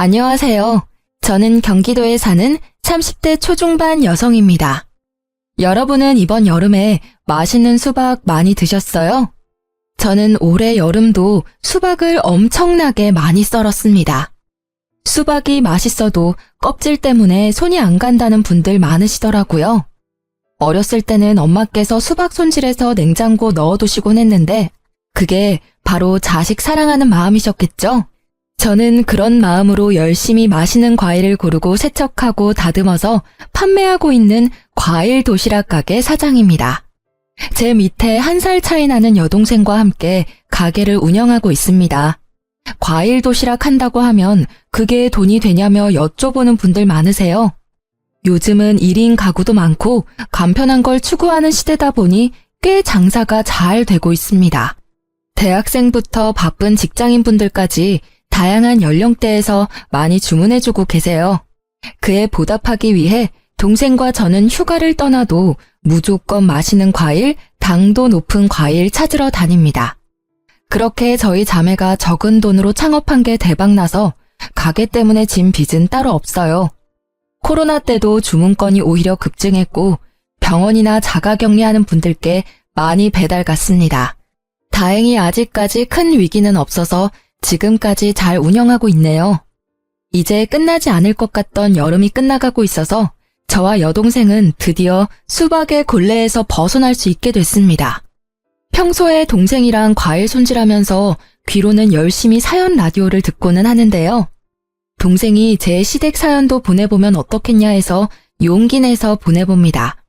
안녕하세요. 저는 경기도에 사는 30대 초중반 여성입니다. 여러분은 이번 여름에 맛있는 수박 많이 드셨어요? 저는 올해 여름도 수박을 엄청나게 많이 썰었습니다. 수박이 맛있어도 껍질 때문에 손이 안 간다는 분들 많으시더라고요. 어렸을 때는 엄마께서 수박 손질해서 냉장고 넣어두시곤 했는데 그게 바로 자식 사랑하는 마음이셨겠죠? 저는 그런 마음으로 열심히 맛있는 과일을 고르고 세척하고 다듬어서 판매하고 있는 과일 도시락 가게 사장입니다. 제 밑에 1살 차이 나는 여동생과 함께 가게를 운영하고 있습니다. 과일 도시락 한다고 하면 그게 돈이 되냐며 여쭤보는 분들 많으세요. 요즘은 1인 가구도 많고 간편한 걸 추구하는 시대다 보니 꽤 장사가 잘 되고 있습니다. 대학생부터 바쁜 직장인분들까지 다양한 연령대에서 많이 주문해주고 계세요. 그에 보답하기 위해 동생과 저는 휴가를 떠나도 무조건 맛있는 과일, 당도 높은 과일 찾으러 다닙니다. 그렇게 저희 자매가 적은 돈으로 창업한 게 대박나서 가게 때문에 진 빚은 따로 없어요. 코로나 때도 주문건이 오히려 급증했고 병원이나 자가격리하는 분들께 많이 배달 갔습니다. 다행히 아직까지 큰 위기는 없어서 지금까지 잘 운영하고 있네요. 이제 끝나지 않을 것 같던 여름이 끝나가고 있어서 저와 여동생은 드디어 수박의 곤래에서 벗어날 수 있게 됐습니다. 평소에 동생이랑 과일 손질하면서 귀로는 열심히 사연 라디오를 듣고는 하는데요. 동생이 제 시댁 사연도 보내보면 어떻겠냐 해서 용기 내서 보내봅니다.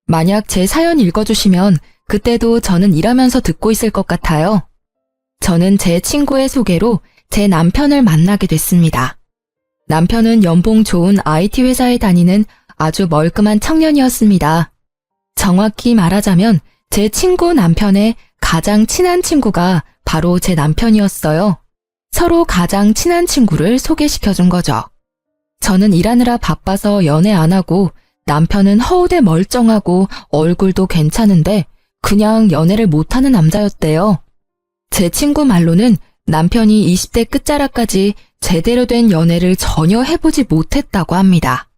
만약 제 사연 읽어주시면 그때도 저는 일하면서 듣고 있을 것 같아요. 저는 제 친구의 소개로 제 남편을 만나게 됐습니다. 남편은 연봉 좋은 IT 회사에 다니는 아주 멀끔한 청년이었습니다. 정확히 말하자면 제 친구 남편의 가장 친한 친구가 바로 제 남편이었어요. 서로 가장 친한 친구를 소개시켜준 거죠. 저는 일하느라 바빠서 연애 안 하고 남편은 허우대 멀쩡하고 얼굴도 괜찮은데 그냥 연애를 못하는 남자였대요. 제 친구 말로는 남편이 20대 끝자락까지 제대로 된 연애를 전혀 해보지 못했다고 합니다.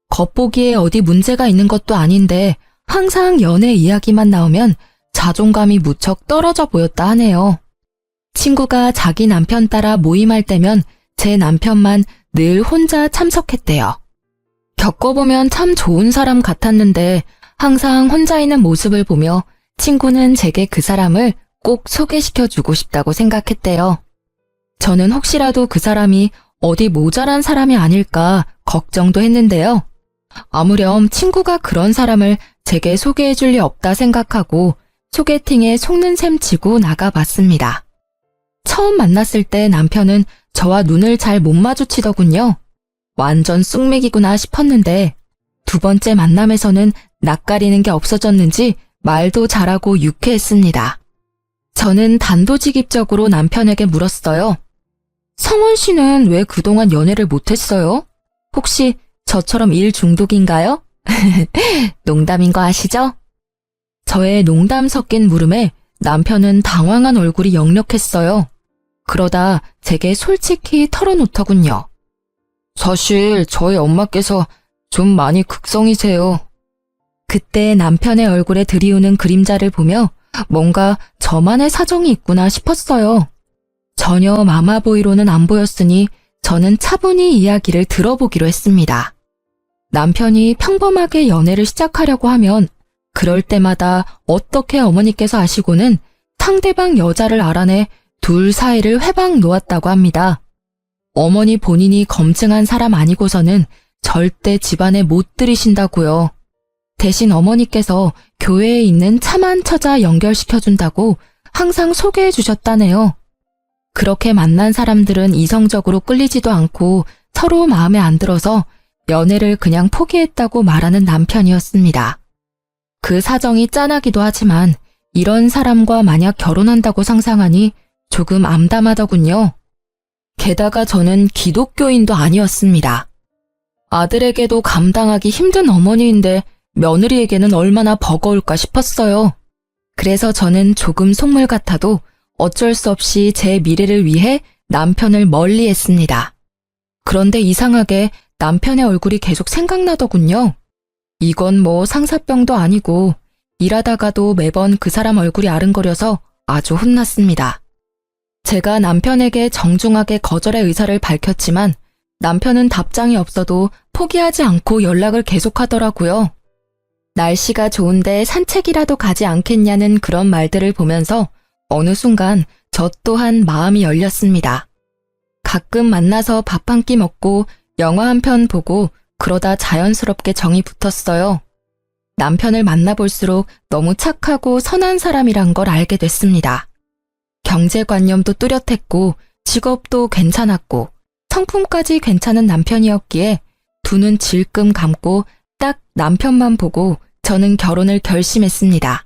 겉보기에 어디 문제가 있는 것도 아닌데 항상 연애 이야기만 나오면 자존감이 무척 떨어져 보였다 하네요. 친구가 자기 남편 따라 모임할 때면 제 남편만 늘 혼자 참석했대요. 겪어보면 참 좋은 사람 같았는데 항상 혼자 있는 모습을 보며 친구는 제게 그 사람을 꼭 소개시켜주고 싶다고 생각했대요. 저는 혹시라도 그 사람이 어디 모자란 사람이 아닐까 걱정도 했는데요. 아무렴 친구가 그런 사람을 제게 소개해줄 리 없다 생각하고 소개팅에 속는 셈 치고 나가봤습니다. 처음 만났을 때 남편은 저와 눈을 잘 못 마주치더군요. 완전 쑥맥이구나 싶었는데 두 번째 만남에서는 낯가리는 게 없어졌는지 말도 잘하고 유쾌했습니다. 저는 단도직입적으로 남편에게 물었어요. 성원 씨는 왜 그동안 연애를 못했어요? 혹시 저처럼 일 중독인가요? 농담인 거 아시죠? 저의 농담 섞인 물음에 남편은 당황한 얼굴이 역력했어요. 그러다 제게 솔직히 털어놓더군요. 사실 저희 엄마께서 좀 많이 극성이세요. 그때 남편의 얼굴에 들이우는 그림자를 보며 뭔가 저만의 사정이 있구나 싶었어요. 전혀 마마보이로는 안 보였으니 저는 차분히 이야기를 들어보기로 했습니다. 남편이 평범하게 연애를 시작하려고 하면 그럴 때마다 어떻게 어머니께서 아시고는 상대방 여자를 알아내 둘 사이를 회방 놓았다고 합니다. 어머니 본인이 검증한 사람 아니고서는 절대 집안에 못 들이신다고요. 대신 어머니께서 교회에 있는 참한 처자 연결시켜준다고 항상 소개해 주셨다네요. 그렇게 만난 사람들은 이성적으로 끌리지도 않고 서로 마음에 안 들어서 연애를 그냥 포기했다고 말하는 남편이었습니다. 그 사정이 짠하기도 하지만 이런 사람과 만약 결혼한다고 상상하니 조금 암담하더군요. 게다가 저는 기독교인도 아니었습니다. 아들에게도 감당하기 힘든 어머니인데 며느리에게는 얼마나 버거울까 싶었어요. 그래서 저는 조금 속물 같아도 어쩔 수 없이 제 미래를 위해 남편을 멀리했습니다. 그런데 이상하게 남편의 얼굴이 계속 생각나더군요. 이건 뭐 상사병도 아니고 일하다가도 매번 그 사람 얼굴이 아른거려서 아주 혼났습니다. 제가 남편에게 정중하게 거절의 의사를 밝혔지만 남편은 답장이 없어도 포기하지 않고 연락을 계속하더라고요. 날씨가 좋은데 산책이라도 가지 않겠냐는 그런 말들을 보면서 어느 순간 저 또한 마음이 열렸습니다. 가끔 만나서 밥 한 끼 먹고 영화 한 편 보고 그러다 자연스럽게 정이 붙었어요. 남편을 만나볼수록 너무 착하고 선한 사람이란 걸 알게 됐습니다. 경제관념도 뚜렷했고 직업도 괜찮았고 성품까지 괜찮은 남편이었기에 두 눈 질끔 감고 딱 남편만 보고 저는 결혼을 결심했습니다.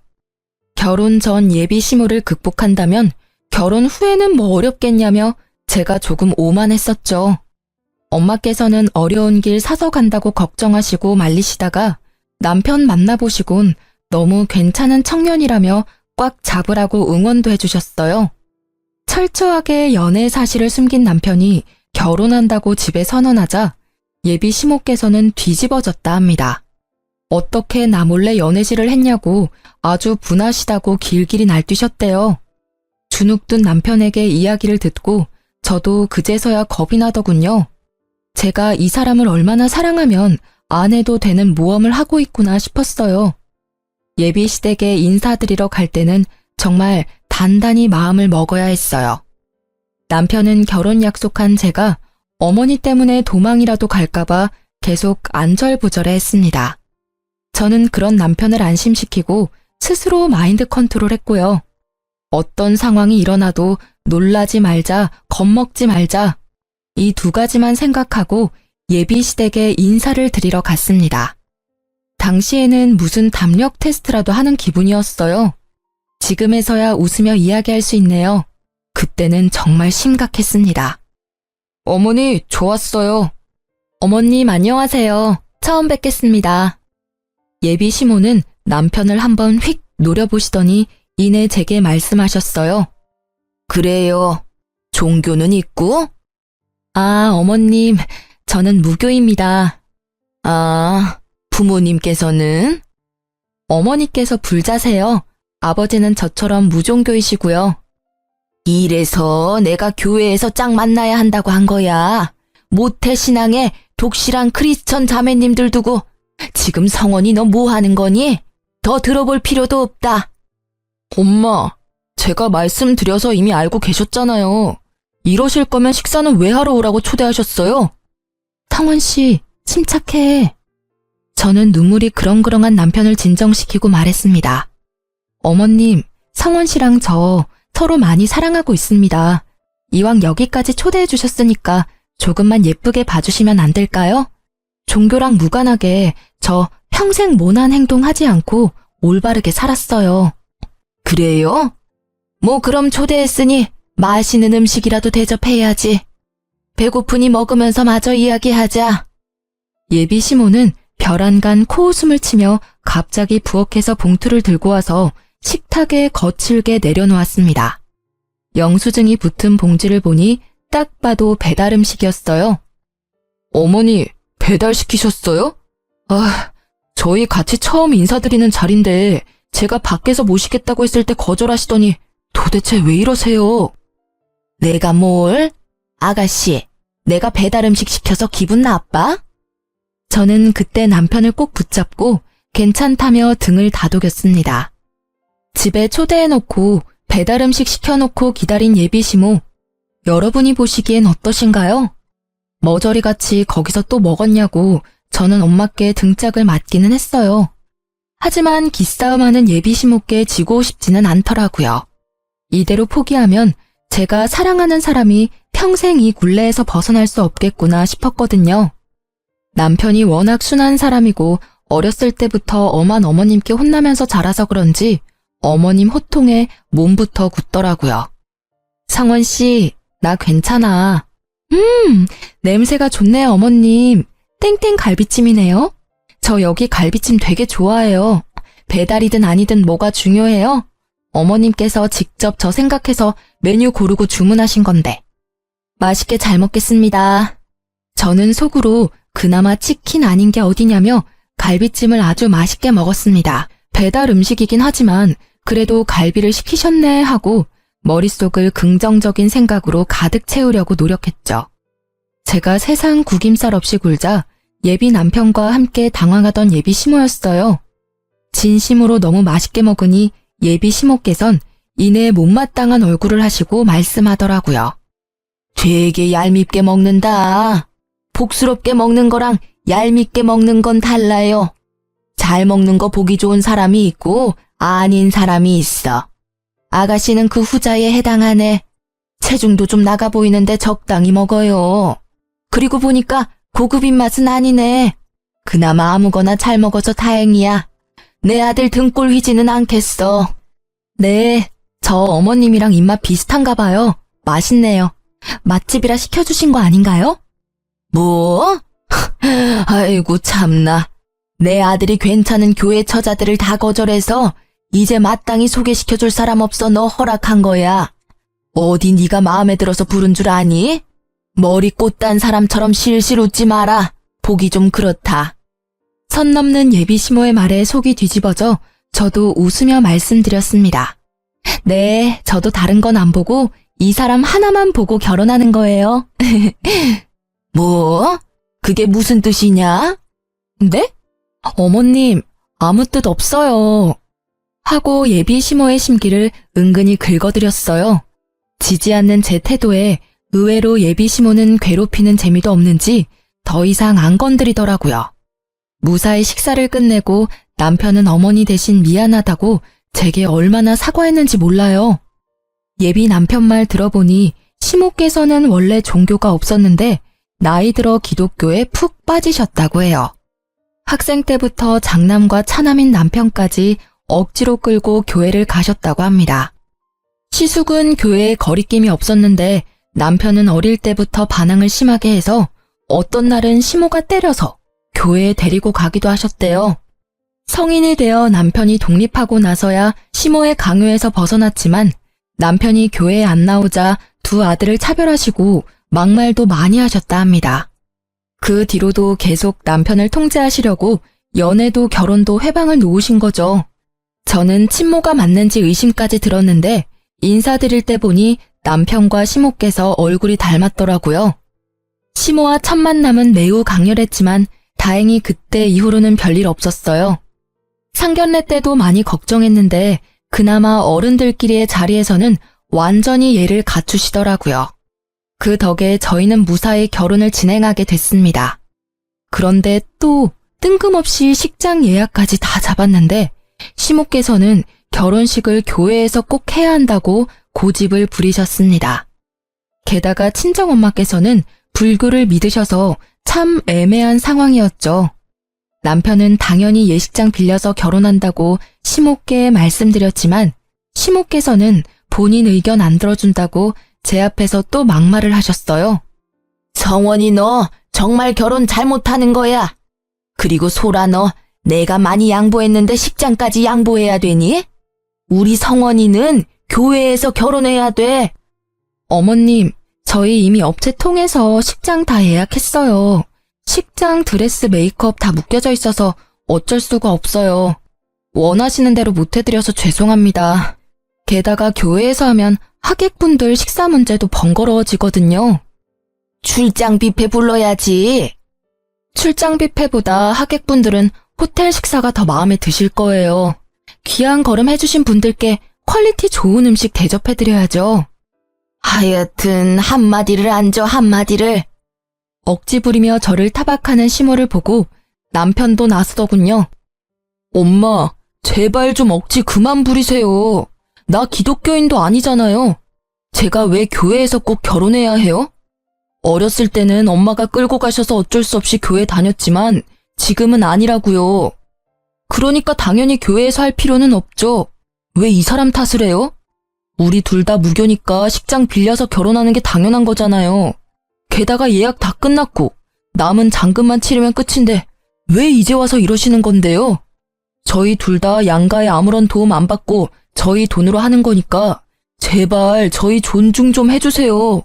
결혼 전 예비 시모를 극복한다면 결혼 후에는 뭐 어렵겠냐며 제가 조금 오만했었죠. 엄마께서는 어려운 길 사서 간다고 걱정하시고 말리시다가 남편 만나보시곤 너무 괜찮은 청년이라며 꽉 잡으라고 응원도 해주셨어요. 철저하게 연애 사실을 숨긴 남편이 결혼한다고 집에 선언하자 예비 시모께서는 뒤집어졌다 합니다. 어떻게 나 몰래 연애질을 했냐고 아주 분하시다고 길길이 날뛰셨대요. 주눅든 남편에게 이야기를 듣고 저도 그제서야 겁이 나더군요. 제가 이 사람을 얼마나 사랑하면 안 해도 되는 모험을 하고 있구나 싶었어요. 예비 시댁에 인사드리러 갈 때는 정말 단단히 마음을 먹어야 했어요. 남편은 결혼 약속한 제가 어머니 때문에 도망이라도 갈까봐 계속 안절부절해 했습니다. 저는 그런 남편을 안심시키고 스스로 마인드 컨트롤했고요. 어떤 상황이 일어나도 놀라지 말자, 겁먹지 말자 이 두 가지만 생각하고 예비 시댁에 인사를 드리러 갔습니다. 당시에는 무슨 담력 테스트라도 하는 기분이었어요. 지금에서야 웃으며 이야기할 수 있네요. 그때는 정말 심각했습니다. 어머니, 좋았어요. 어머님, 안녕하세요. 처음 뵙겠습니다. 예비 시모는 남편을 한번 휙 노려보시더니 이내 제게 말씀하셨어요. 그래요. 종교는 있고? 아, 어머님, 저는 무교입니다. 아, 부모님께서는? 어머니께서 불자세요. 아버지는 저처럼 무종교이시고요. 이래서 내가 교회에서 짝 만나야 한다고 한 거야. 모태 신앙에 독실한 크리스천 자매님들 두고 지금 성원이 너 뭐 하는 거니? 더 들어볼 필요도 없다. 엄마, 제가 말씀드려서 이미 알고 계셨잖아요. 이러실 거면 식사는 왜 하러 오라고 초대하셨어요? 성원 씨, 침착해. 저는 눈물이 그렁그렁한 남편을 진정시키고 말했습니다. 어머님, 성원 씨랑 저 서로 많이 사랑하고 있습니다. 이왕 여기까지 초대해 주셨으니까 조금만 예쁘게 봐주시면 안 될까요? 종교랑 무관하게 저 평생 모난 행동 하지 않고 올바르게 살았어요. 그래요? 뭐 그럼 초대했으니 맛있는 음식이라도 대접해야지. 배고프니 먹으면서 마저 이야기하자. 예비 시모는 벼란간 코웃음을 치며 갑자기 부엌에서 봉투를 들고 와서 식탁에 거칠게 내려놓았습니다. 영수증이 붙은 봉지를 보니 딱 봐도 배달 음식이었어요. 어머니, 배달시키셨어요? 아, 저희 같이 처음 인사드리는 자리인데 제가 밖에서 모시겠다고 했을 때 거절하시더니 도대체 왜 이러세요? 내가 뭘? 아가씨, 내가 배달 음식 시켜서 기분 나빠? 저는 그때 남편을 꼭 붙잡고 괜찮다며 등을 다독였습니다. 집에 초대해놓고 배달 음식 시켜놓고 기다린 예비 시모, 여러분이 보시기엔 어떠신가요? 머저리같이 거기서 또 먹었냐고 저는 엄마께 등짝을 맞기는 했어요. 하지만 기싸움하는 예비 시모께 지고 싶지는 않더라고요. 이대로 포기하면 제가 사랑하는 사람이 평생 이 굴레에서 벗어날 수 없겠구나 싶었거든요. 남편이 워낙 순한 사람이고 어렸을 때부터 엄한 어머님께 혼나면서 자라서 그런지 어머님 호통에 몸부터 굳더라고요. 상원 씨, 나 괜찮아. 냄새가 좋네요, 어머님. 땡땡 갈비찜이네요. 저 여기 갈비찜 되게 좋아해요. 배달이든 아니든 뭐가 중요해요? 어머님께서 직접 저 생각해서 메뉴 고르고 주문하신 건데. 맛있게 잘 먹겠습니다. 저는 속으로 그나마 치킨 아닌 게 어디냐며 갈비찜을 아주 맛있게 먹었습니다. 배달 음식이긴 하지만 그래도 갈비를 시키셨네 하고 머릿속을 긍정적인 생각으로 가득 채우려고 노력했죠. 제가 세상 구김살 없이 굴자 예비 남편과 함께 당황하던 예비 시모였어요. 진심으로 너무 맛있게 먹으니 예비 시모께선 이내 못마땅한 얼굴을 하시고 말씀하더라고요. 되게 얄밉게 먹는다. 복스럽게 먹는 거랑 얄밉게 먹는 건 달라요. 잘 먹는 거 보기 좋은 사람이 있고 아닌 사람이 있어. 아가씨는 그 후자에 해당하네. 체중도 좀 나가 보이는데 적당히 먹어요. 그리고 보니까 고급 입맛은 아니네. 그나마 아무거나 잘 먹어서 다행이야. 내 아들 등골 휘지는 않겠어. 네, 저 어머님이랑 입맛 비슷한가 봐요. 맛있네요. 맛집이라 시켜주신 거 아닌가요? 뭐? 아이고 참나. 내 아들이 괜찮은 교회 처자들을 다 거절해서 이제 마땅히 소개시켜줄 사람 없어 너 허락한 거야. 어디 네가 마음에 들어서 부른 줄 아니? 머리 꽃단 사람처럼 실실 웃지 마라. 보기 좀 그렇다. 선 넘는 예비 시모의 말에 속이 뒤집어져 저도 웃으며 말씀드렸습니다. 네, 저도 다른 건 안 보고 이 사람 하나만 보고 결혼하는 거예요. 뭐? 그게 무슨 뜻이냐? 네? 어머님, 아무 뜻 없어요. 하고 예비 시모의 심기를 은근히 긁어드렸어요. 지지 않는 제 태도에 의외로 예비 시모는 괴롭히는 재미도 없는지 더 이상 안 건드리더라고요. 무사히 식사를 끝내고 남편은 어머니 대신 미안하다고 제게 얼마나 사과했는지 몰라요. 예비 남편 말 들어보니 시모께서는 원래 종교가 없었는데 나이 들어 기독교에 푹 빠지셨다고 해요. 학생 때부터 장남과 차남인 남편까지 억지로 끌고 교회를 가셨다고 합니다. 시숙은 교회에 거리낌이 없었는데 남편은 어릴 때부터 반항을 심하게 해서 어떤 날은 시모가 때려서 교회에 데리고 가기도 하셨대요. 성인이 되어 남편이 독립하고 나서야 시모의 강요에서 벗어났지만 남편이 교회에 안 나오자 두 아들을 차별하시고 막말도 많이 하셨다 합니다. 그 뒤로도 계속 남편을 통제하시려고 연애도 결혼도 회방을 놓으신 거죠. 저는 친모가 맞는지 의심까지 들었는데 인사드릴 때 보니 남편과 시모께서 얼굴이 닮았더라고요. 시모와 첫 만남은 매우 강렬했지만 다행히 그때 이후로는 별일 없었어요. 상견례 때도 많이 걱정했는데 그나마 어른들끼리의 자리에서는 완전히 예를 갖추시더라고요. 그 덕에 저희는 무사히 결혼을 진행하게 됐습니다. 그런데 또 뜬금없이 식장 예약까지 다 잡았는데 시모께서는 결혼식을 교회에서 꼭 해야 한다고 고집을 부리셨습니다. 게다가 친정엄마께서는 불교를 믿으셔서 참 애매한 상황이었죠. 남편은 당연히 예식장 빌려서 결혼한다고 시모께 말씀드렸지만 시모께서는 본인 의견 안 들어준다고 제 앞에서 또 막말을 하셨어요. 성원이 너 정말 결혼 잘못하는 거야. 그리고 소라 너 내가 많이 양보했는데 식장까지 양보해야 되니? 우리 성원이는 교회에서 결혼해야 돼. 어머님, 저희 이미 업체 통해서 식장 다 예약했어요. 식장, 드레스, 메이크업 다 묶여져 있어서 어쩔 수가 없어요. 원하시는 대로 못해드려서 죄송합니다. 게다가 교회에서 하면 하객분들 식사 문제도 번거로워지거든요. 출장 뷔페 불러야지. 출장 뷔페보다 하객분들은 호텔 식사가 더 마음에 드실 거예요. 귀한 걸음 해주신 분들께 퀄리티 좋은 음식 대접해드려야죠. 하여튼 한마디를 안 줘 한마디를. 억지 부리며 저를 타박하는 시모를 보고 남편도 나서더군요. 엄마, 제발 좀 억지 그만 부리세요. 나 기독교인도 아니잖아요. 제가 왜 교회에서 꼭 결혼해야 해요? 어렸을 때는 엄마가 끌고 가셔서 어쩔 수 없이 교회 다녔지만 지금은 아니라고요. 그러니까 당연히 교회에서 할 필요는 없죠. 왜 이 사람 탓을 해요? 우리 둘 다 무교니까 식장 빌려서 결혼하는 게 당연한 거잖아요. 게다가 예약 다 끝났고 남은 잔금만 치르면 끝인데 왜 이제 와서 이러시는 건데요? 저희 둘 다 양가에 아무런 도움 안 받고 저희 돈으로 하는 거니까 제발 저희 존중 좀 해주세요.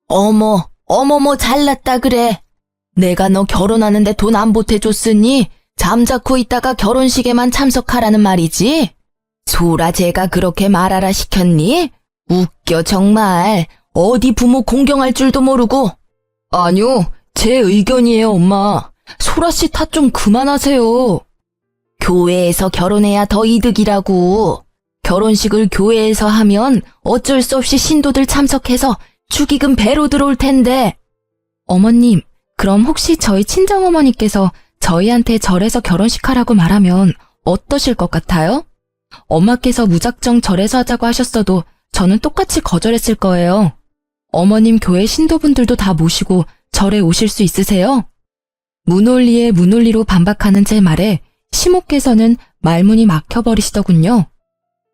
어머머 잘났다 그래. 내가 너 결혼하는데 돈 안 보태줬으니 잠자코 있다가 결혼식에만 참석하라는 말이지? 소라 제가 그렇게 말하라 시켰니? 웃겨 정말. 어디 부모 공경할 줄도 모르고. 아니요, 제 의견이에요, 엄마. 소라 씨 탓 좀 그만하세요. 교회에서 결혼해야 더 이득이라고. 결혼식을 교회에서 하면 어쩔 수 없이 신도들 참석해서 축의금 배로 들어올 텐데. 어머님, 그럼 혹시 저희 친정어머니께서 저희한테 절에서 결혼식 하라고 말하면 어떠실 것 같아요? 엄마께서 무작정 절에서 하자고 하셨어도 저는 똑같이 거절했을 거예요. 어머님 교회 신도분들도 다 모시고 절에 오실 수 있으세요? 무논리에 무논리로 반박하는 제 말에 시모께서는 말문이 막혀버리시더군요.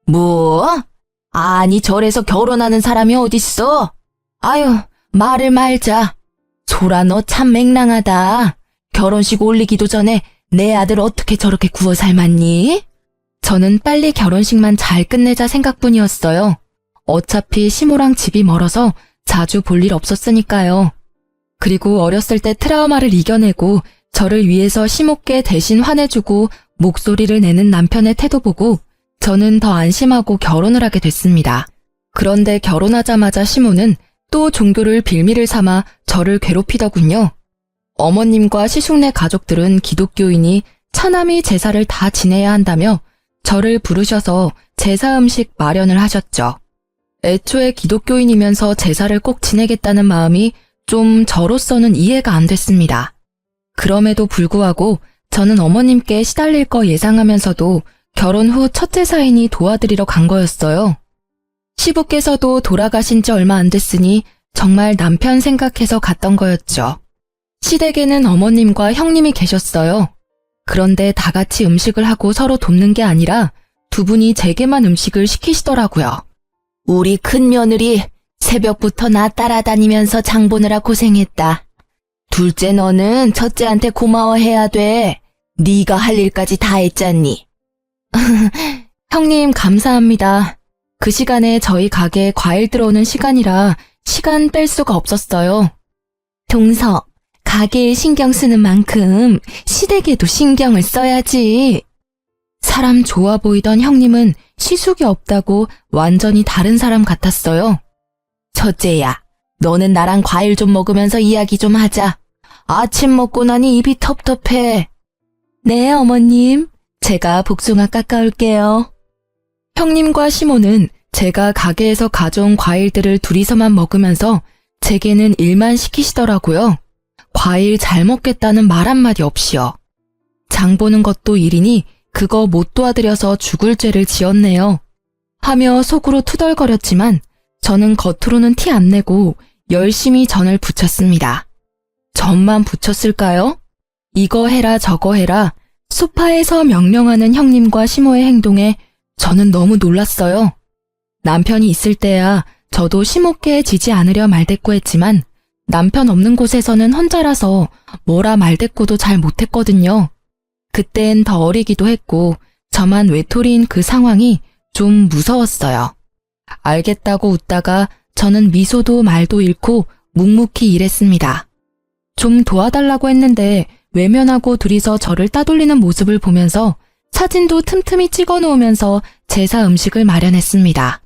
뭐? 아니 절에서 결혼하는 사람이 어딨어? 아유, 말을 말자. 소라 너 참 맹랑하다. 결혼식 올리기도 전에 내 아들 어떻게 저렇게 구워 삶았니? 저는 빨리 결혼식만 잘 끝내자 생각뿐이었어요. 어차피 시모랑 집이 멀어서 자주 볼 일 없었으니까요. 그리고 어렸을 때 트라우마를 이겨내고 저를 위해서 시모께 대신 화내주고 목소리를 내는 남편의 태도 보고 저는 더 안심하고 결혼을 하게 됐습니다. 그런데 결혼하자마자 시모는 또 종교를 빌미를 삼아 저를 괴롭히더군요. 어머님과 시숙네 가족들은 기독교이니 차남이 제사를 다 지내야 한다며 저를 부르셔서 제사 음식 마련을 하셨죠. 애초에 기독교인이면서 제사를 꼭 지내겠다는 마음이 좀 저로서는 이해가 안 됐습니다. 그럼에도 불구하고 저는 어머님께 시달릴 거 예상하면서도 결혼 후 첫 제사이니 도와드리러 간 거였어요. 시부께서도 돌아가신 지 얼마 안 됐으니 정말 남편 생각해서 갔던 거였죠. 시댁에는 어머님과 형님이 계셨어요. 그런데 다 같이 음식을 하고 서로 돕는 게 아니라 두 분이 제게만 음식을 시키시더라고요. 우리 큰 며느리 새벽부터 나 따라다니면서 장 보느라 고생했다. 둘째 너는 첫째한테 고마워해야 돼. 네가 할 일까지 다 했잖니. 형님 감사합니다. 그 시간에 저희 가게에 과일 들어오는 시간이라 시간 뺄 수가 없었어요. 동서, 가게에 신경 쓰는 만큼 시댁에도 신경을 써야지. 사람 좋아 보이던 형님은 시숙이 없다고 완전히 다른 사람 같았어요. 첫째야, 너는 나랑 과일 좀 먹으면서 이야기 좀 하자. 아침 먹고 나니 입이 텁텁해. 네, 어머님. 제가 복숭아 깎아올게요. 형님과 시모는 제가 가게에서 가져온 과일들을 둘이서만 먹으면서 제게는 일만 시키시더라고요. 과일 잘 먹겠다는 말 한마디 없이요. 장 보는 것도 일이니 그거 못 도와드려서 죽을 죄를 지었네요. 하며 속으로 투덜거렸지만 저는 겉으로는 티 안 내고 열심히 전을 부쳤습니다. 전만 부쳤을까요? 이거 해라 저거 해라 소파에서 명령하는 형님과 시모의 행동에 저는 너무 놀랐어요. 남편이 있을 때야 저도 시모께 지지 않으려 말대꾸했지만 남편 없는 곳에서는 혼자라서 뭐라 말대꾸도 잘 못했거든요. 그땐 더 어리기도 했고 저만 외톨이인 그 상황이 좀 무서웠어요. 알겠다고 웃다가 저는 미소도 말도 잃고 묵묵히 일했습니다. 좀 도와달라고 했는데 외면하고 둘이서 저를 따돌리는 모습을 보면서 사진도 틈틈이 찍어 놓으면서 제사 음식을 마련했습니다.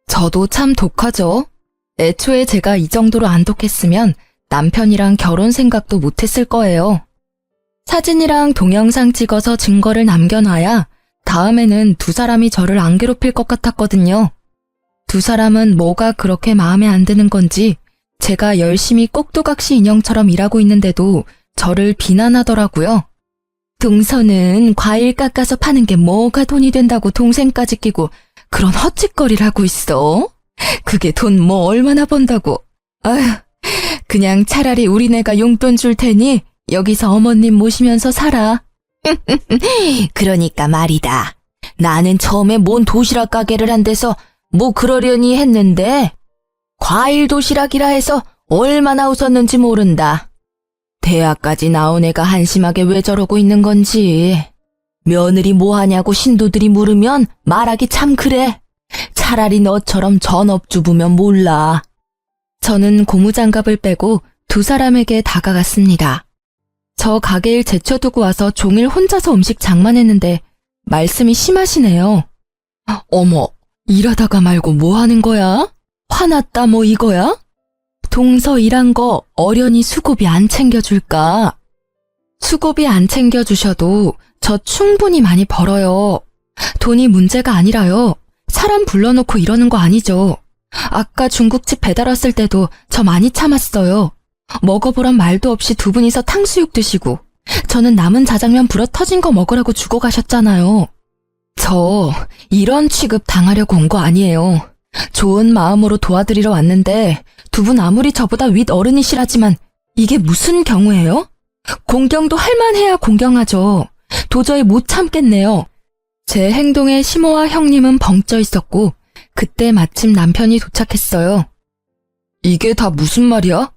저도 참 독하죠. 애초에 제가 이 정도로 안 독했으면 남편이랑 결혼 생각도 못했을 거예요. 사진이랑 동영상 찍어서 증거를 남겨놔야 다음에는 두 사람이 저를 안 괴롭힐 것 같았거든요. 두 사람은 뭐가 그렇게 마음에 안 드는 건지 제가 열심히 꼭두각시 인형처럼 일하고 있는데도 저를 비난하더라고요. 동서는 과일 깎아서 파는 게 뭐가 돈이 된다고 동생까지 끼고 그런 헛짓거리를 하고 있어? 그게 돈 뭐 얼마나 번다고. 아휴, 그냥 차라리 우리네가 용돈 줄 테니 여기서 어머님 모시면서 살아. 그러니까 말이다. 나는 처음에 뭔 도시락 가게를 한 데서 뭐 그러려니 했는데 과일 도시락이라 해서 얼마나 웃었는지 모른다. 대학까지 나온 애가 한심하게 왜 저러고 있는 건지. 며느리 뭐하냐고 신도들이 물으면 말하기 참 그래. 차라리 너처럼 전업주부면 몰라. 저는 고무장갑을 빼고 두 사람에게 다가갔습니다. 저 가게 일 제쳐두고 와서 종일 혼자서 음식 장만했는데 말씀이 심하시네요. 어머, 일하다가 말고 뭐 하는 거야? 화났다 뭐 이거야? 동서 일한 거 어련히 수고비 안 챙겨줄까? 수고비 안 챙겨주셔도 저 충분히 많이 벌어요. 돈이 문제가 아니라요. 사람 불러놓고 이러는 거 아니죠. 아까 중국집 배달 왔을 때도 저 많이 참았어요. 먹어보란 말도 없이 두 분이서 탕수육 드시고 저는 남은 자장면 불어 터진 거 먹으라고 주고 가셨잖아요. 저 이런 취급 당하려고 온 거 아니에요. 좋은 마음으로 도와드리러 왔는데 두 분 아무리 저보다 윗 어른이시라지만 이게 무슨 경우예요? 공경도 할만해야 공경하죠. 도저히 못 참겠네요. 제 행동에 시모와 형님은 벙쪄 있었고 그때 마침 남편이 도착했어요. 이게 다 무슨 말이야?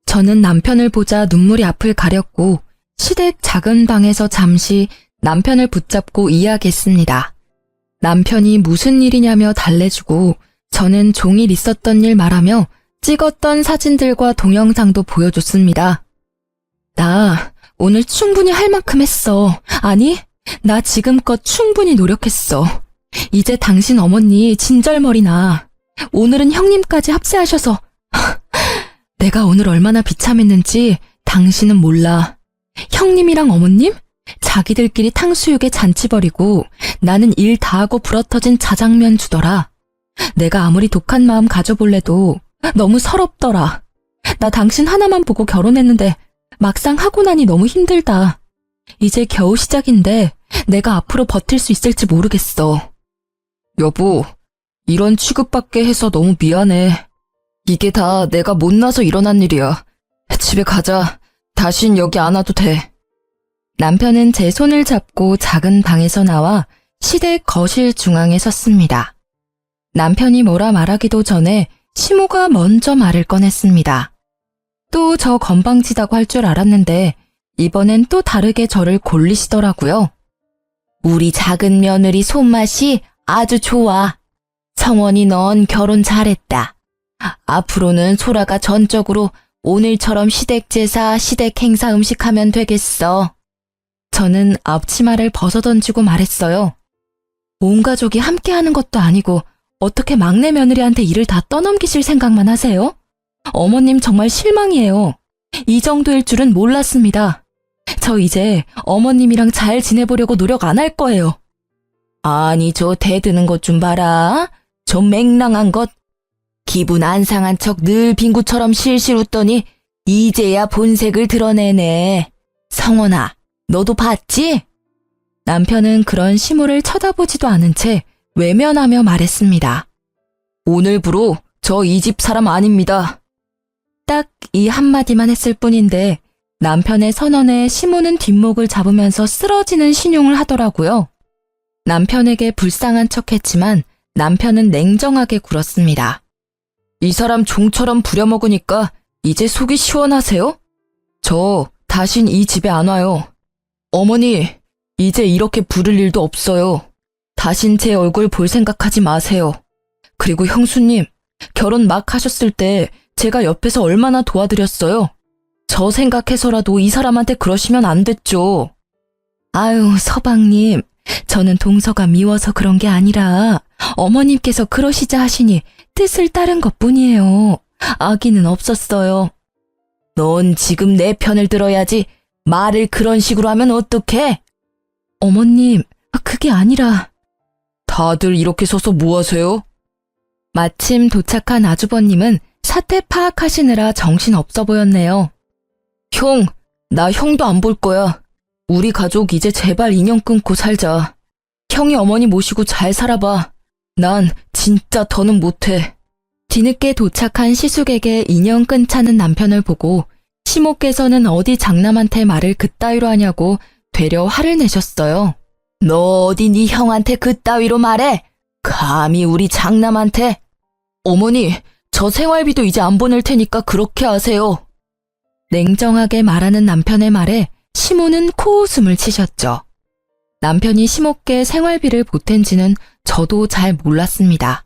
저는 남편을 보자 눈물이 앞을 가렸고 시댁 작은 방에서 잠시 남편을 붙잡고 이야기했습니다. 남편이 무슨 일이냐며 달래주고 저는 종일 있었던 일 말하며 찍었던 사진들과 동영상도 보여줬습니다. 나 오늘 충분히 할 만큼 했어. 아니, 나 지금껏 충분히 노력했어. 이제 당신 어머니 진절머리 나. 오늘은 형님까지 합세하셔서 내가 오늘 얼마나 비참했는지 당신은 몰라. 형님이랑 어머님? 자기들끼리 탕수육에 잔치 벌이고 나는 일 다 하고 불어터진 자장면 주더라. 내가 아무리 독한 마음 가져볼래도 너무 서럽더라. 나 당신 하나만 보고 결혼했는데 막상 하고 나니 너무 힘들다. 이제 겨우 시작인데 내가 앞으로 버틸 수 있을지 모르겠어. 여보, 이런 취급받게 해서 너무 미안해. 이게 다 내가 못나서 일어난 일이야. 집에 가자. 다신 여기 안 와도 돼. 남편은 제 손을 잡고 작은 방에서 나와 시댁 거실 중앙에 섰습니다. 남편이 뭐라 말하기도 전에 시모가 먼저 말을 꺼냈습니다. 또 저 건방지다고 할 줄 알았는데 이번엔 또 다르게 저를 골리시더라고요. 우리 작은 며느리 손맛이 아주 좋아. 성원이 넌 결혼 잘했다. 앞으로는 소라가 전적으로 오늘처럼 시댁 제사, 시댁 행사 음식하면 되겠어. 저는 앞치마를 벗어던지고 말했어요. 온 가족이 함께하는 것도 아니고 어떻게 막내 며느리한테 일을 다 떠넘기실 생각만 하세요? 어머님 정말 실망이에요. 이 정도일 줄은 몰랐습니다. 저 이제 어머님이랑 잘 지내보려고 노력 안 할 거예요. 아니, 저 대드는 것 좀 봐라. 저 맹랑한 것. 기분 안 상한 척 늘 빙구처럼 실실 웃더니 이제야 본색을 드러내네. 성원아, 너도 봤지? 남편은 그런 시모를 쳐다보지도 않은 채 외면하며 말했습니다. 오늘부로 저 이 집 사람 아닙니다. 딱 이 한마디만 했을 뿐인데 남편의 선언에 시모는 뒷목을 잡으면서 쓰러지는 신용을 하더라고요. 남편에게 불쌍한 척했지만 남편은 냉정하게 굴었습니다. 이 사람 종처럼 부려먹으니까 이제 속이 시원하세요? 저 다신 이 집에 안 와요. 어머니, 이제 이렇게 부를 일도 없어요. 다신 제 얼굴 볼 생각하지 마세요. 그리고 형수님, 결혼 막 하셨을 때 제가 옆에서 얼마나 도와드렸어요. 저 생각해서라도 이 사람한테 그러시면 안 됐죠. 아유, 서방님, 저는 동서가 미워서 그런 게 아니라 어머님께서 그러시자 하시니 뜻을 따른 것뿐이에요. 악의는 없었어요. 넌 지금 내 편을 들어야지. 말을 그런 식으로 하면 어떡해? 어머님, 그게 아니라. 다들 이렇게 서서 뭐 하세요? 마침 도착한 아주버님은 사태 파악하시느라 정신 없어 보였네요. 형, 나 형도 안 볼 거야. 우리 가족 이제 제발 인연 끊고 살자. 형이 어머니 모시고 잘 살아봐. 난 진짜 더는 못해. 뒤늦게 도착한 시숙에게 인연 끊자는 남편을 보고 시모께서는 어디 장남한테 말을 그따위로 하냐고 되려 화를 내셨어요. 너 어디 네 형한테 그따위로 말해? 감히 우리 장남한테? 어머니, 저 생활비도 이제 안 보낼 테니까 그렇게 하세요. 냉정하게 말하는 남편의 말에 시모는 코웃음을 치셨죠. 남편이 시모께 생활비를 보탠지는 저도 잘 몰랐습니다.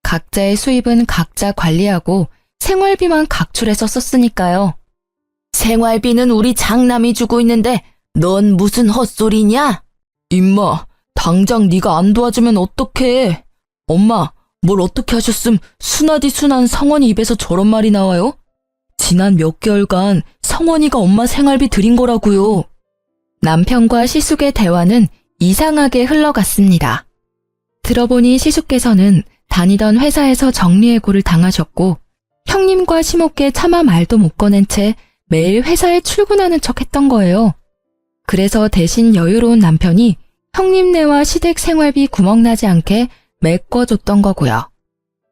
각자의 수입은 각자 관리하고 생활비만 각출해서 썼으니까요. 생활비는 우리 장남이 주고 있는데 넌 무슨 헛소리냐? 임마, 당장 네가 안 도와주면 어떡해? 엄마, 뭘 어떻게 하셨음 순하디 순한 성원이 입에서 저런 말이 나와요? 지난 몇 개월간 성원이가 엄마 생활비 드린 거라고요. 남편과 시숙의 대화는 이상하게 흘러갔습니다. 들어보니 시숙께서는 다니던 회사에서 정리해고를 당하셨고 형님과 시모께 차마 말도 못 꺼낸 채 매일 회사에 출근하는 척 했던 거예요. 그래서 대신 여유로운 남편이 형님네와 시댁 생활비 구멍나지 않게 메꿔줬던 거고요.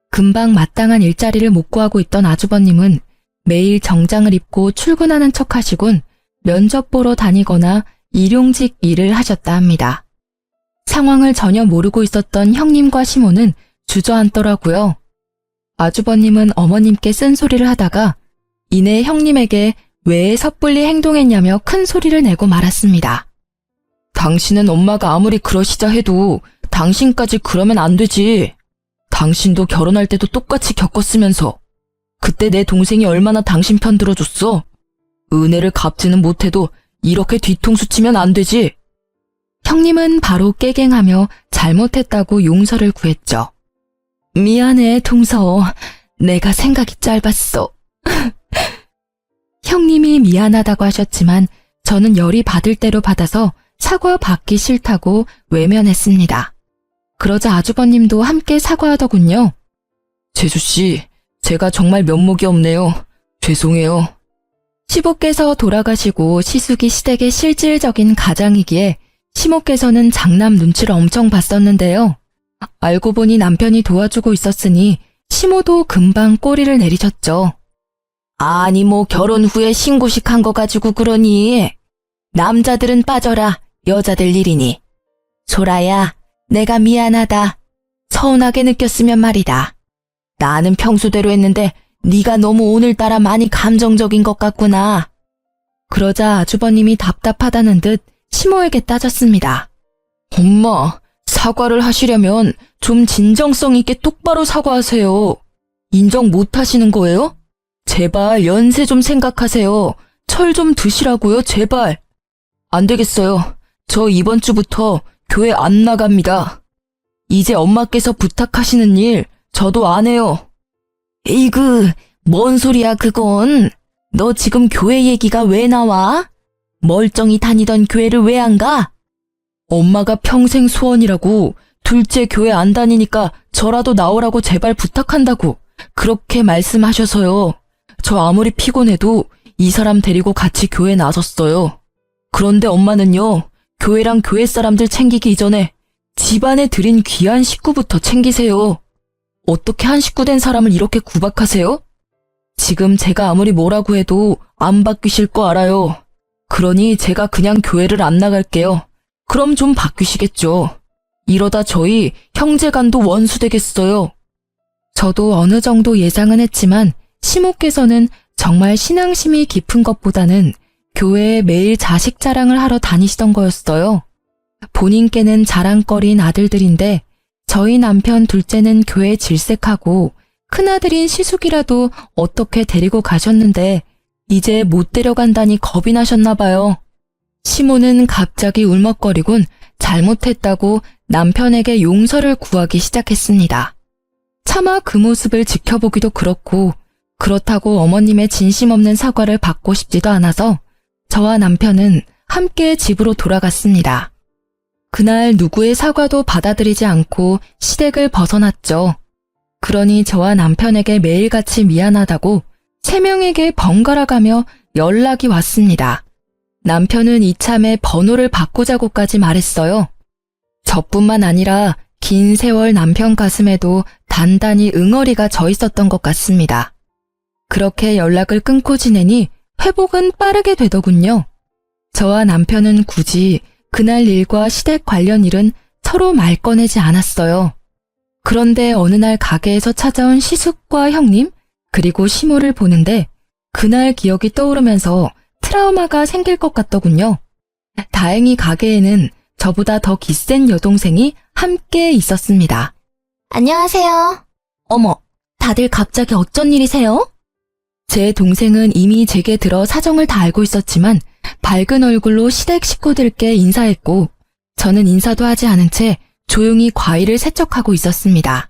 금방 마땅한 일자리를 못 구하고 있던 아주버님은 매일 정장을 입고 출근하는 척 하시곤 면접 보러 다니거나 일용직 일을 하셨다 합니다. 상황을 전혀 모르고 있었던 형님과 시모는 주저앉더라고요. 아주버님은 어머님께 쓴소리를 하다가 이내 형님에게 왜 섣불리 행동했냐며 큰 소리를 내고 말았습니다. 당신은 엄마가 아무리 그러시자 해도 당신까지 그러면 안 되지. 당신도 결혼할 때도 똑같이 겪었으면서 그때 내 동생이 얼마나 당신 편 들어줬어. 은혜를 갚지는 못해도 이렇게 뒤통수 치면 안 되지. 형님은 바로 깨갱하며 잘못했다고 용서를 구했죠. 미안해, 동서. 내가 생각이 짧았어. 형님이 미안하다고 하셨지만 저는 열이 받을 대로 받아서 사과 받기 싫다고 외면했습니다. 그러자 아주버님도 함께 사과하더군요. 재수씨, 제가 정말 면목이 없네요. 죄송해요. 시부께서 돌아가시고 시숙이 시댁의 실질적인 가장이기에 시모께서는 장남 눈치를 엄청 봤었는데요. 알고 보니 남편이 도와주고 있었으니 시모도 금방 꼬리를 내리셨죠. 아니 뭐 결혼 후에 신고식 한 거 가지고 그러니. 남자들은 빠져라. 여자들 일이니. 소라야, 내가 미안하다. 서운하게 느꼈으면 말이다. 나는 평소대로 했는데 네가 너무 오늘따라 많이 감정적인 것 같구나. 그러자 아주버님이 답답하다는 듯 시모에게 따졌습니다. 엄마, 사과를 하시려면 좀 진정성 있게 똑바로 사과하세요. 인정 못 하시는 거예요? 제발 연세 좀 생각하세요. 철 좀 드시라고요, 제발. 안 되겠어요. 저 이번 주부터 교회 안 나갑니다. 이제 엄마께서 부탁하시는 일 저도 안 해요. 에이그, 뭔 소리야 그건. 너 지금 교회 얘기가 왜 나와? 멀쩡히 다니던 교회를 왜 안 가? 엄마가 평생 소원이라고 둘째 교회 안 다니니까 저라도 나오라고 제발 부탁한다고 그렇게 말씀하셔서요. 저 아무리 피곤해도 이 사람 데리고 같이 교회 나섰어요. 그런데 엄마는요, 교회랑 교회 사람들 챙기기 이전에 집안에 들인 귀한 식구부터 챙기세요. 어떻게 한 식구 된 사람을 이렇게 구박하세요? 지금 제가 아무리 뭐라고 해도 안 바뀌실 거 알아요. 그러니 제가 그냥 교회를 안 나갈게요. 그럼 좀 바뀌시겠죠. 이러다 저희 형제간도 원수 되겠어요. 저도 어느 정도 예상은 했지만 시모께서는 정말 신앙심이 깊은 것보다는 교회에 매일 자식 자랑을 하러 다니시던 거였어요. 본인께는 자랑거리인 아들들인데 저희 남편 둘째는 교회 질색하고 큰아들인 시숙이라도 어떻게 데리고 가셨는데 이제 못 데려간다니 겁이 나셨나 봐요. 시모는 갑자기 울먹거리곤 잘못했다고 남편에게 용서를 구하기 시작했습니다. 차마 그 모습을 지켜보기도 그렇고 그렇다고 어머님의 진심 없는 사과를 받고 싶지도 않아서 저와 남편은 함께 집으로 돌아갔습니다. 그날 누구의 사과도 받아들이지 않고 시댁을 벗어났죠. 그러니 저와 남편에게 매일같이 미안하다고 3명에게 번갈아 가며 연락이 왔습니다. 남편은 이참에 번호를 바꾸자고까지 말했어요. 저뿐만 아니라 긴 세월 남편 가슴에도 단단히 응어리가 져 있었던 것 같습니다. 그렇게 연락을 끊고 지내니 회복은 빠르게 되더군요. 저와 남편은 굳이 그날 일과 시댁 관련 일은 서로 말 꺼내지 않았어요. 그런데 어느 날 가게에서 찾아온 시숙과 형님, 그리고 시모를 보는데 그날 기억이 떠오르면서 트라우마가 생길 것 같더군요. 다행히 가게에는 저보다 더 기센 여동생이 함께 있었습니다. 안녕하세요. 어머, 다들 갑자기 어쩐 일이세요? 제 동생은 이미 제게 들어 사정을 다 알고 있었지만 밝은 얼굴로 시댁 식구들께 인사했고 저는 인사도 하지 않은 채 조용히 과일을 세척하고 있었습니다.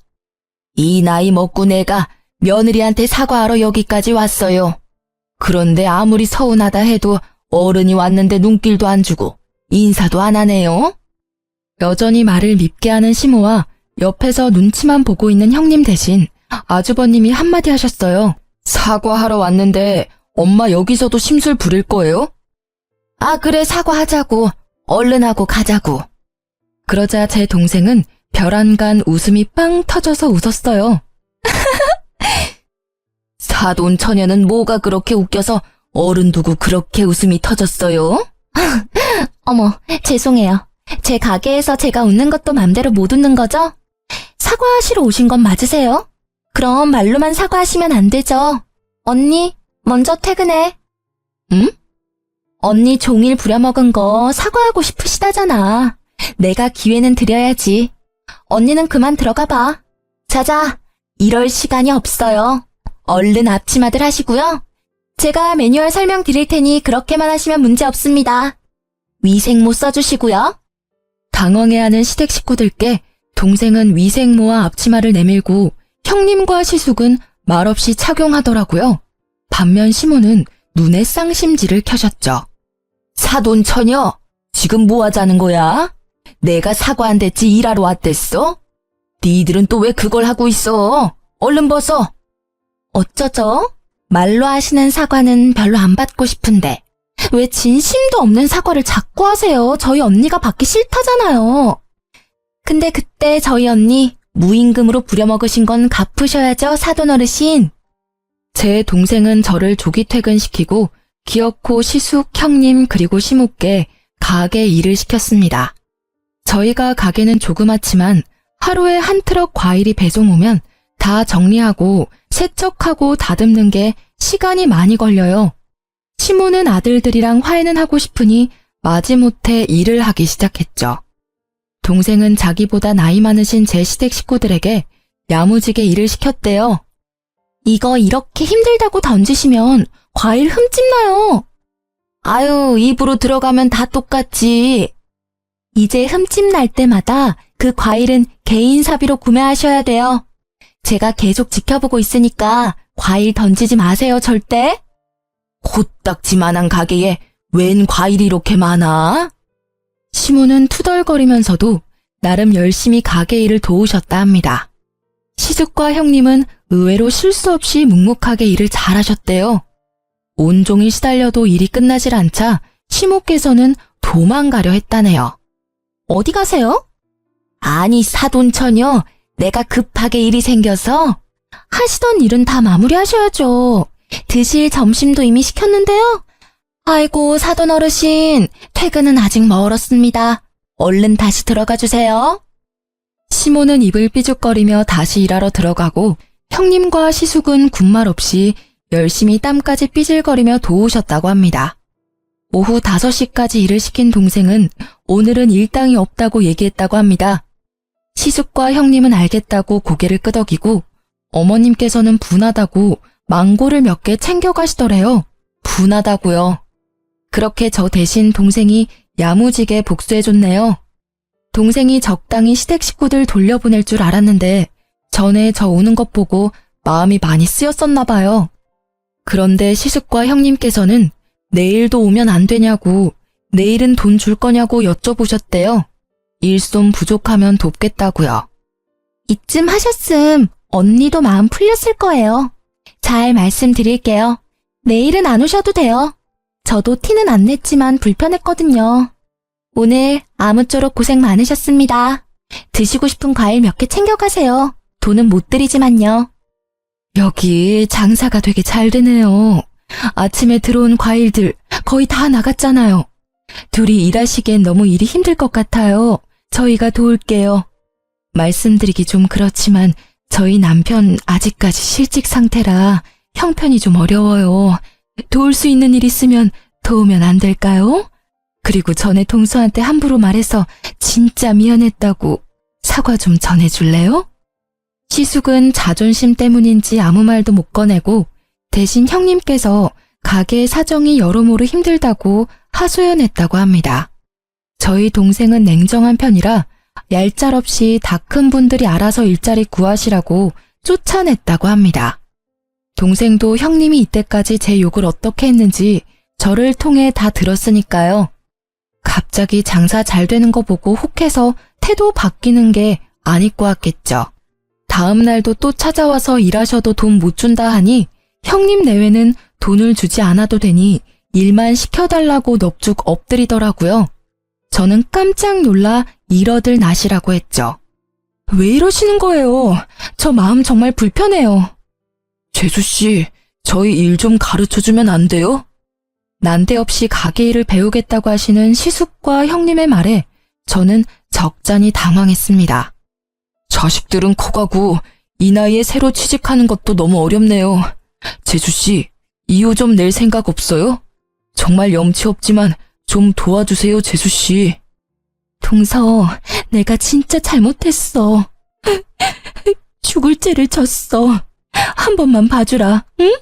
이 나이 먹고 내가 며느리한테 사과하러 여기까지 왔어요. 그런데 아무리 서운하다 해도 어른이 왔는데 눈길도 안 주고 인사도 안 하네요. 여전히 말을 밉게 하는 시모와 옆에서 눈치만 보고 있는 형님 대신 아주버님이 한마디 하셨어요. 사과하러 왔는데 엄마 여기서도 심술 부릴 거예요? 아, 그래, 사과하자고. 얼른 하고 가자고. 그러자 제 동생은 벼란간 웃음이 빵 터져서 웃었어요. 사돈 처녀는 뭐가 그렇게 웃겨서 어른 두고 그렇게 웃음이 터졌어요? 어머, 죄송해요. 제 가게에서 제가 웃는 것도 맘대로 못 웃는 거죠? 사과하시러 오신 건 맞으세요? 그럼 말로만 사과하시면 안 되죠. 언니, 먼저 퇴근해. 응? 언니 종일 부려먹은 거 사과하고 싶으시다잖아. 내가 기회는 드려야지. 언니는 그만 들어가 봐. 자자, 이럴 시간이 없어요. 얼른 앞치마들 하시고요. 제가 매뉴얼 설명 드릴 테니 그렇게만 하시면 문제 없습니다. 위생모 써주시고요. 당황해하는 시댁 식구들께 동생은 위생모와 앞치마를 내밀고 형님과 시숙은 말없이 착용하더라고요. 반면 시모는 눈에 쌍심지를 켜셨죠. 사돈 처녀, 지금 뭐 하자는 거야? 내가 사과한댔지 일하러 왔댔어? 니들은 또 왜 그걸 하고 있어? 얼른 벗어. 어쩌죠? 말로 하시는 사과는 별로 안 받고 싶은데 왜 진심도 없는 사과를 자꾸 하세요? 저희 언니가 받기 싫다잖아요. 근데 그때 저희 언니 무임금으로 부려먹으신 건 갚으셔야죠, 사돈 어르신. 제 동생은 저를 조기 퇴근시키고 기어코 시숙, 형님 그리고 시모께 가게 일을 시켰습니다. 저희가 가게는 조그맣지만 하루에 한 트럭 과일이 배송 오면 다 정리하고 세척하고 다듬는 게 시간이 많이 걸려요. 시모는 아들들이랑 화해는 하고 싶으니 마지못해 일을 하기 시작했죠. 동생은 자기보다 나이 많으신 제 시댁 식구들에게 야무지게 일을 시켰대요. 이거 이렇게 힘들다고 던지시면 과일 흠집 나요. 아유, 입으로 들어가면 다 똑같지. 이제 흠집 날 때마다 그 과일은 개인 사비로 구매하셔야 돼요. 제가 계속 지켜보고 있으니까 과일 던지지 마세요, 절대. 코딱지만한 가게에 웬 과일이 이렇게 많아? 시모는 투덜거리면서도 나름 열심히 가게 일을 도우셨다 합니다. 시숙과 형님은 의외로 실수 없이 묵묵하게 일을 잘하셨대요. 온종일 시달려도 일이 끝나질 않자 시모께서는 도망가려 했다네요. 어디 가세요? 아니, 사돈 처녀, 내가 급하게 일이 생겨서. 하시던 일은 다 마무리하셔야죠. 드실 점심도 이미 시켰는데요. 아이고, 사돈 어르신, 퇴근은 아직 멀었습니다. 얼른 다시 들어가 주세요. 시모는 입을 삐죽거리며 다시 일하러 들어가고 형님과 시숙은 군말 없이 열심히 땀까지 삐질거리며 도우셨다고 합니다. 오후 5시까지 일을 시킨 동생은 오늘은 일당이 없다고 얘기했다고 합니다. 시숙과 형님은 알겠다고 고개를 끄덕이고 어머님께서는 분하다고 망고를 몇 개 챙겨가시더래요. 분하다고요. 그렇게 저 대신 동생이 야무지게 복수해줬네요. 동생이 적당히 시댁 식구들 돌려보낼 줄 알았는데 전에 저 오는 것 보고 마음이 많이 쓰였었나 봐요. 그런데 시숙과 형님께서는 내일도 오면 안 되냐고, 내일은 돈 줄 거냐고 여쭤보셨대요. 일손 부족하면 돕겠다고요. 이쯤 하셨음 언니도 마음 풀렸을 거예요. 잘 말씀드릴게요. 내일은 안 오셔도 돼요. 저도 티는 안 냈지만 불편했거든요. 오늘 아무쪼록 고생 많으셨습니다. 드시고 싶은 과일 몇 개 챙겨가세요. 돈은 못 드리지만요. 여기 장사가 되게 잘 되네요. 아침에 들어온 과일들 거의 다 나갔잖아요. 둘이 일하시기엔 너무 일이 힘들 것 같아요. 저희가 도울게요. 말씀드리기 좀 그렇지만 저희 남편 아직까지 실직 상태라 형편이 좀 어려워요. 도울 수 있는 일 있으면 도우면 안 될까요? 그리고 전에 동서한테 함부로 말해서 진짜 미안했다고 사과 좀 전해줄래요? 시숙은 자존심 때문인지 아무 말도 못 꺼내고 대신 형님께서 가게의 사정이 여러모로 힘들다고 하소연했다고 합니다. 저희 동생은 냉정한 편이라 얄짤없이 다 큰 분들이 알아서 일자리 구하시라고 쫓아냈다고 합니다. 동생도 형님이 이때까지 제 욕을 어떻게 했는지 저를 통해 다 들었으니까요. 갑자기 장사 잘 되는 거 보고 혹해서 태도 바뀌는 게 아닐 것 같겠죠. 다음 날도 또 찾아와서 일하셔도 돈 못 준다 하니 형님 내외는 돈을 주지 않아도 되니 일만 시켜달라고 넙죽 엎드리더라고요. 저는 깜짝 놀라 이러들 나시라고 했죠. 왜 이러시는 거예요? 저 마음 정말 불편해요. 재수씨, 저희 일 좀 가르쳐주면 안 돼요? 난데없이 가게 일을 배우겠다고 하시는 시숙과 형님의 말에 저는 적잖이 당황했습니다. 자식들은 커가고 이 나이에 새로 취직하는 것도 너무 어렵네요. 재수씨, 이유 좀 낼 생각 없어요? 정말 염치 없지만 좀 도와주세요, 재수씨. 동서, 내가 진짜 잘못했어. 죽을 죄를 졌어. 한 번만 봐주라, 응?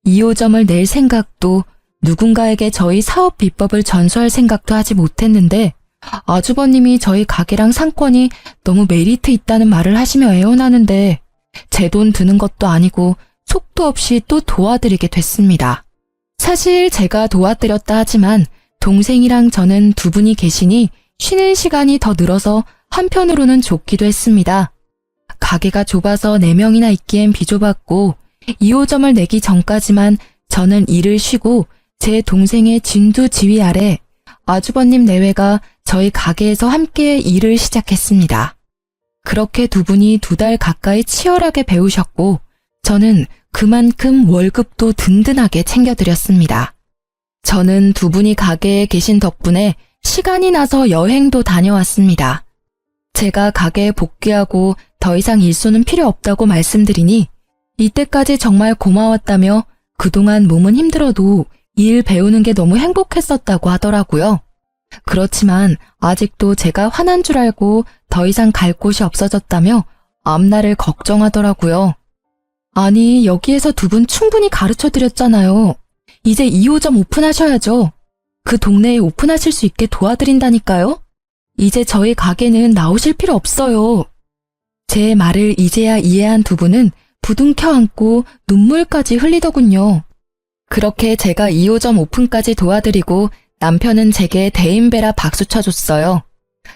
2호점을 낼 생각도 누군가에게 저희 사업 비법을 전수할 생각도 하지 못했는데 아주버님이 저희 가게랑 상권이 너무 메리트 있다는 말을 하시며 애원하는데 제 돈 드는 것도 아니고 속도 없이 또 도와드리게 됐습니다. 사실 제가 도와드렸다 하지만 동생이랑 저는 두 분이 계시니 쉬는 시간이 더 늘어서 한편으로는 좋기도 했습니다. 가게가 좁아서 4명이나 있기엔 비좁았고 2호점을 내기 전까지만 저는 일을 쉬고 제 동생의 진두지휘 아래 아주버님 내외가 저희 가게에서 함께 일을 시작했습니다. 그렇게 두 분이 2달 가까이 치열하게 배우셨고 저는 그만큼 월급도 든든하게 챙겨드렸습니다. 저는 두 분이 가게에 계신 덕분에 시간이 나서 여행도 다녀왔습니다. 제가 가게에 복귀하고 더 이상 일손은 필요 없다고 말씀드리니 이때까지 정말 고마웠다며 그동안 몸은 힘들어도 일 배우는 게 너무 행복했었다고 하더라고요. 그렇지만 아직도 제가 화난 줄 알고 더 이상 갈 곳이 없어졌다며 앞날을 걱정하더라고요. 아니, 여기에서 두 분 충분히 가르쳐드렸잖아요. 이제 2호점 오픈하셔야죠. 그 동네에 오픈하실 수 있게 도와드린다니까요. 이제 저희 가게는 나오실 필요 없어요. 제 말을 이제야 이해한 두 분은 부둥켜 안고 눈물까지 흘리더군요. 그렇게 제가 2호점 오픈까지 도와드리고 남편은 제게 대인배라 박수 쳐줬어요.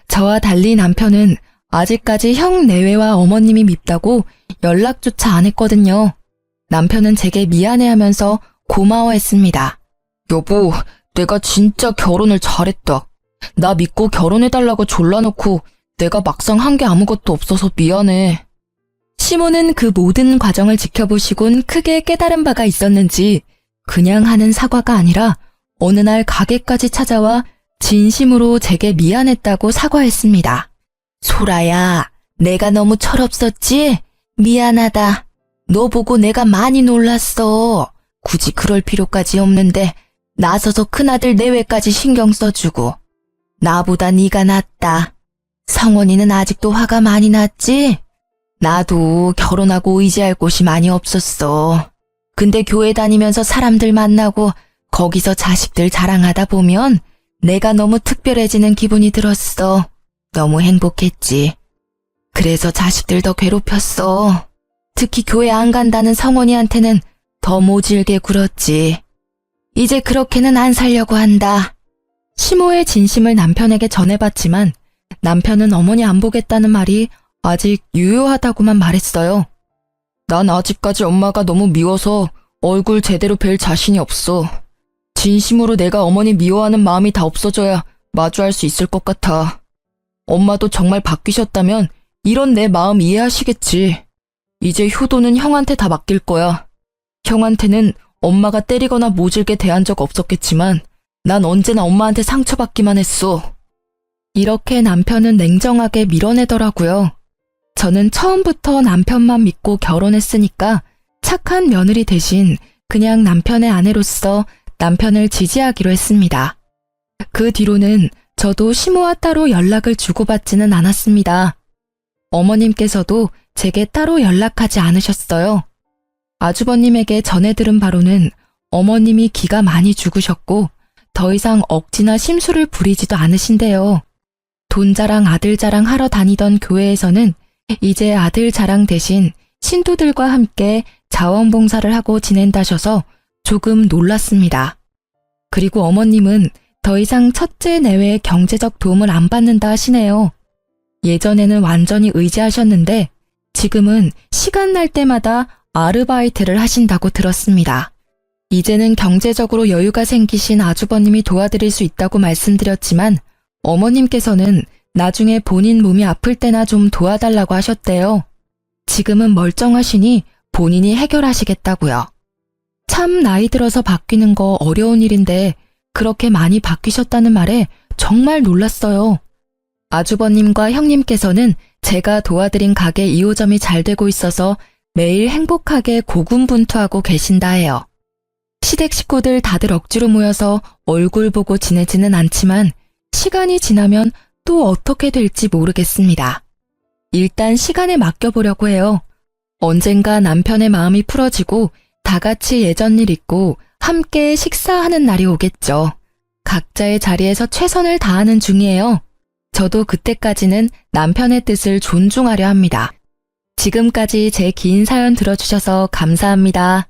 저와 달리 남편은 아직까지 형 내외와 어머님이 밉다고 연락조차 안 했거든요. 남편은 제게 미안해하면서 고마워했습니다. 여보, 내가 진짜 결혼을 잘했다. 나 믿고 결혼해달라고 졸라놓고 내가 막상 한 게 아무것도 없어서 미안해. 시모는 그 모든 과정을 지켜보시곤 크게 깨달은 바가 있었는지 그냥 하는 사과가 아니라 어느 날 가게까지 찾아와 진심으로 제게 미안했다고 사과했습니다. 소라야, 내가 너무 철없었지? 미안하다. 너 보고 내가 많이 놀랐어. 굳이 그럴 필요까지 없는데 나서서 큰아들 내외까지 신경 써주고. 나보다 네가 낫다. 성원이는 아직도 화가 많이 났지? 나도 결혼하고 의지할 곳이 많이 없었어. 근데 교회 다니면서 사람들 만나고 거기서 자식들 자랑하다 보면 내가 너무 특별해지는 기분이 들었어. 너무 행복했지. 그래서 자식들 더 괴롭혔어. 특히 교회 안 간다는 성원이한테는 더 모질게 굴었지. 이제 그렇게는 안 살려고 한다. 시모의 진심을 남편에게 전해봤지만 남편은 어머니 안 보겠다는 말이 아직 유효하다고만 말했어요. 난 아직까지 엄마가 너무 미워서 얼굴 제대로 뵐 자신이 없어. 진심으로 내가 어머니 미워하는 마음이 다 없어져야 마주할 수 있을 것 같아. 엄마도 정말 바뀌셨다면 이런 내 마음 이해하시겠지. 이제 효도는 형한테 다 맡길 거야. 형한테는 엄마가 때리거나 모질게 대한 적 없었겠지만 난 언제나 엄마한테 상처받기만 했어. 이렇게 남편은 냉정하게 밀어내더라고요. 저는 처음부터 남편만 믿고 결혼했으니까 착한 며느리 대신 그냥 남편의 아내로서 남편을 지지하기로 했습니다. 그 뒤로는 저도 시모와 따로 연락을 주고받지는 않았습니다. 어머님께서도 제게 따로 연락하지 않으셨어요. 아주버님에게 전해 들은 바로는 어머님이 기가 많이 죽으셨고 더 이상 억지나 심술을 부리지도 않으신대요. 돈 자랑 아들 자랑 하러 다니던 교회에서는 이제 아들 자랑 대신 신도들과 함께 자원봉사를 하고 지낸다셔서 조금 놀랐습니다. 그리고 어머님은 더 이상 첫째 내외의 경제적 도움을 안 받는다 하시네요. 예전에는 완전히 의지하셨는데 지금은 시간 날 때마다 아르바이트를 하신다고 들었습니다. 이제는 경제적으로 여유가 생기신 아주버님이 도와드릴 수 있다고 말씀드렸지만 어머님께서는 나중에 본인 몸이 아플 때나 좀 도와달라고 하셨대요. 지금은 멀쩡하시니 본인이 해결하시겠다고요. 참 나이 들어서 바뀌는 거 어려운 일인데 그렇게 많이 바뀌셨다는 말에 정말 놀랐어요. 아주버님과 형님께서는 제가 도와드린 가게 2호점이 잘 되고 있어서 매일 행복하게 고군분투하고 계신다 해요. 시댁 식구들 다들 억지로 모여서 얼굴 보고 지내지는 않지만 시간이 지나면 또 어떻게 될지 모르겠습니다. 일단 시간에 맡겨보려고 해요. 언젠가 남편의 마음이 풀어지고 다 같이 예전 일 잊고 함께 식사하는 날이 오겠죠. 각자의 자리에서 최선을 다하는 중이에요. 저도 그때까지는 남편의 뜻을 존중하려 합니다. 지금까지 제 긴 사연 들어주셔서 감사합니다.